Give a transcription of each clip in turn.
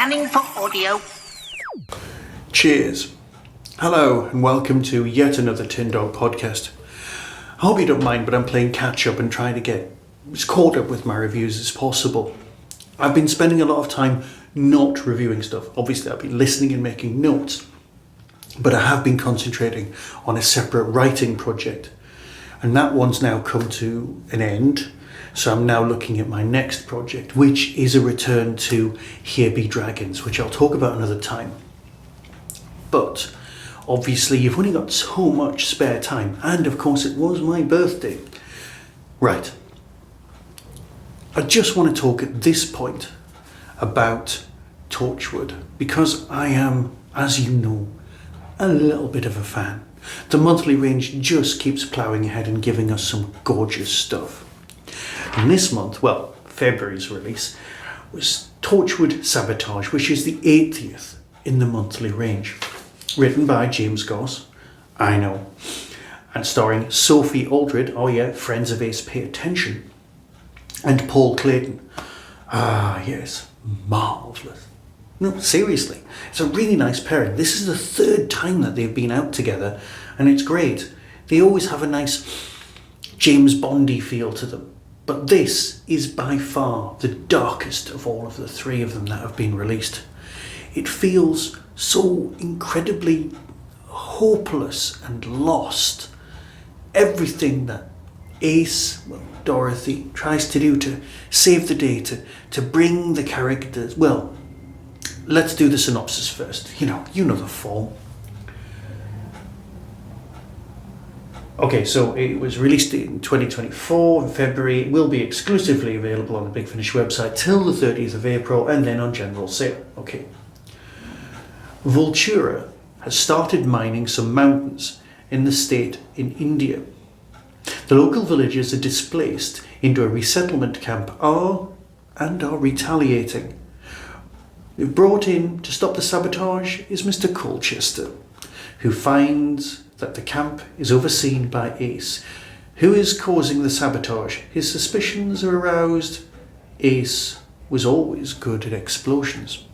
Scanning for audio. Cheers. Hello and welcome to yet another Tin Dog podcast. I hope you don't mind, but I'm playing catch up and trying to get as caught up with my reviews as possible. I've been spending a lot of time not reviewing stuff. Obviously I've been listening and making notes, but I have been concentrating on a separate writing project, and that one's now come to an end. So I'm now looking at my next project, which is a return to Here Be Dragons, which I'll talk about another time. But obviously you've only got so much spare time, and of course it was my birthday. Right. I just want to talk at this point about Torchwood, because I am, as you know, a little bit of a fan. The monthly range just keeps ploughing ahead and giving us some gorgeous stuff. And this month, well, February's release was Torchwood Sabotage, which is the 80th in the monthly range. Written by James Goss, I know, and starring Sophie Aldred, oh yeah, Friends of Ace Pay Attention, and Paul Clayton. Ah yes, marvellous. No, seriously, it's a really nice pairing. This is the third time that they've been out together, and it's great. They always have a nice James Bondy feel to them. But this is by far the darkest of all of the three of them that have been released. It feels so incredibly hopeless and lost. Everything that Ace, well, Dorothy, tries to do to save the day, to bring the characters... Well, let's do the synopsis first. You know the form. Okay, so it was released in 2024 in February. It will be exclusively available on the Big Finish website till the 30th of April and then on general sale. Okay. Vultura has started mining some mountains in the state in India. The local villagers are displaced into a resettlement camp and are retaliating. They've brought in to stop the sabotage is Mr Colchester, who finds that the camp is overseen by Ace, who is causing the sabotage. His suspicions are aroused. Ace was always good at explosions.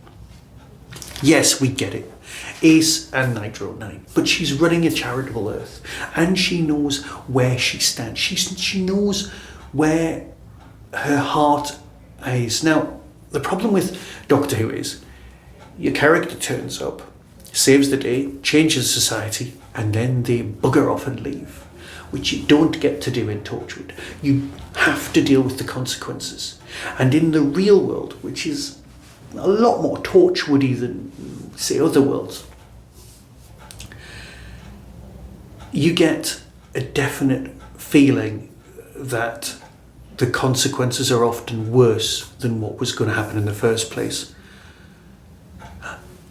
Yes, we get it. Ace and Nitro 9. But she's running a charitable Earth, and she knows where she stands. She knows where her heart is. Now, the problem with Doctor Who is your character turns up, saves the day, changes society, and then they bugger off and leave, which you don't get to do in Torchwood. You have to deal with the consequences. And in the real world, which is a lot more Torchwoody than, say, other worlds, you get a definite feeling that the consequences are often worse than what was going to happen in the first place.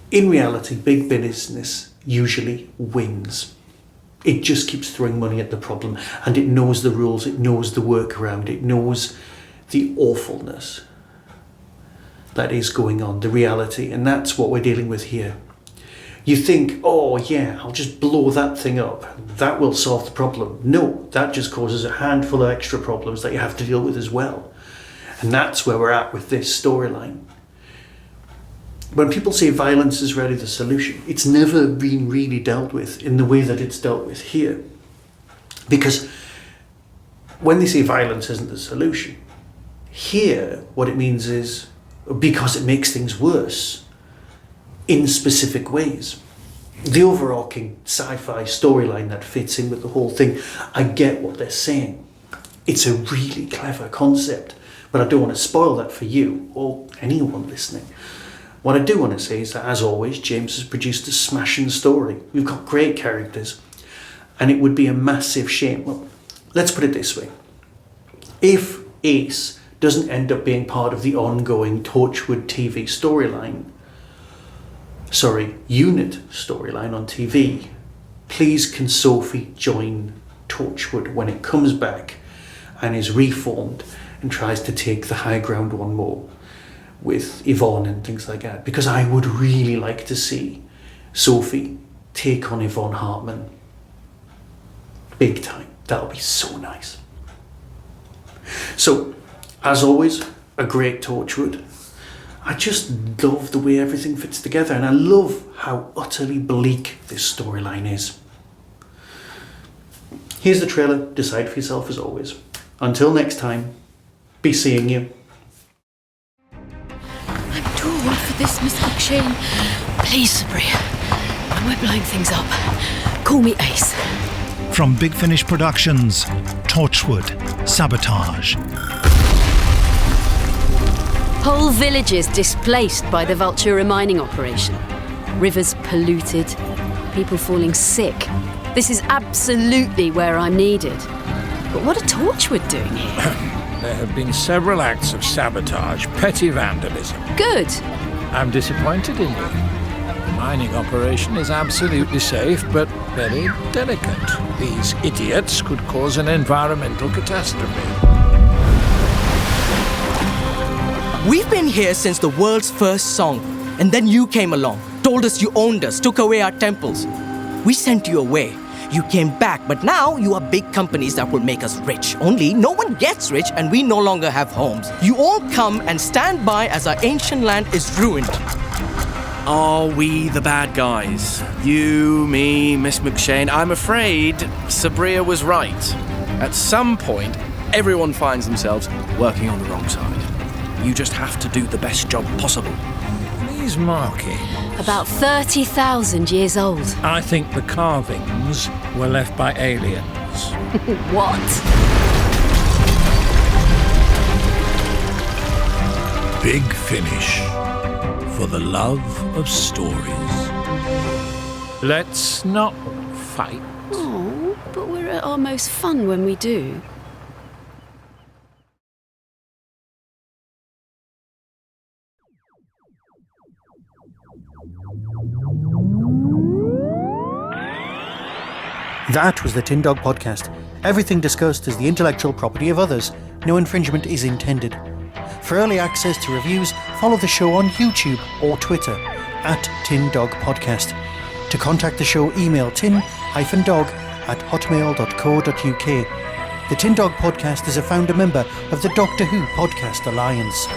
In reality, big business usually wins. It just keeps throwing money at the problem, and it knows the rules, it knows the workaround, it knows the awfulness that is going on, the reality, and that's what we're dealing with here. You think, oh yeah, I'll just blow that thing up, that will solve the problem. No, that just causes a handful of extra problems that you have to deal with as well. And that's where we're at with this storyline. When people say violence is really the solution, it's never been really dealt with in the way that it's dealt with here. Because when they say violence isn't the solution, here what it means is because it makes things worse in specific ways. The overarching sci-fi storyline that fits in with the whole thing, I get what they're saying. It's a really clever concept, but I don't want to spoil that for you or anyone listening. What I do want to say is that, as always, James has produced a smashing story. We've got great characters, and it would be a massive shame. Well, let's put it this way. If Ace doesn't end up being part of the ongoing Torchwood TV unit storyline on TV, please can Sophie join Torchwood when it comes back and is reformed and tries to take the high ground one more with Yvonne and things like that, because I would really like to see Sophie take on Yvonne Hartman big time. That would be so nice. So, as always, a great Torchwood. I just love the way everything fits together, and I love how utterly bleak this storyline is. Here's the trailer. Decide for yourself as always. Until next time, be seeing you. I'm too old for this, Miss McShane. Please, Sabria. When we're blowing things up, call me Ace. From Big Finish Productions, Torchwood, Sabotage. Whole villages displaced by the Vultura mining operation. Rivers polluted, people falling sick. This is absolutely where I'm needed. But what are Torchwood doing here? There have been several acts of sabotage, petty vandalism. Good. I'm disappointed in you. The mining operation is absolutely safe, but very delicate. These idiots could cause an environmental catastrophe. We've been here since the world's first song, and then you came along, told us you owned us, took away our temples. We sent you away. You came back, but now you are big companies that will make us rich. Only no one gets rich and we no longer have homes. You all come and stand by as our ancient land is ruined. Are we the bad guys? You, me, Miss McShane. I'm afraid Sabria was right. At some point, everyone finds themselves working on the wrong side. You just have to do the best job possible. These markings... About 30,000 years old. I think the carvings were left by aliens. What? Big Finish. For the love of stories. Let's not fight. Oh, but we're at our most fun when we do. That was the Tin Dog Podcast. Everything discussed is the intellectual property of others. No infringement is intended. For early access to reviews, follow the show on YouTube or Twitter @Tin Dog Podcast. To contact the show, email tin-dog@hotmail.co.uk. The Tin Dog Podcast is a founder member of the Doctor Who Podcast Alliance.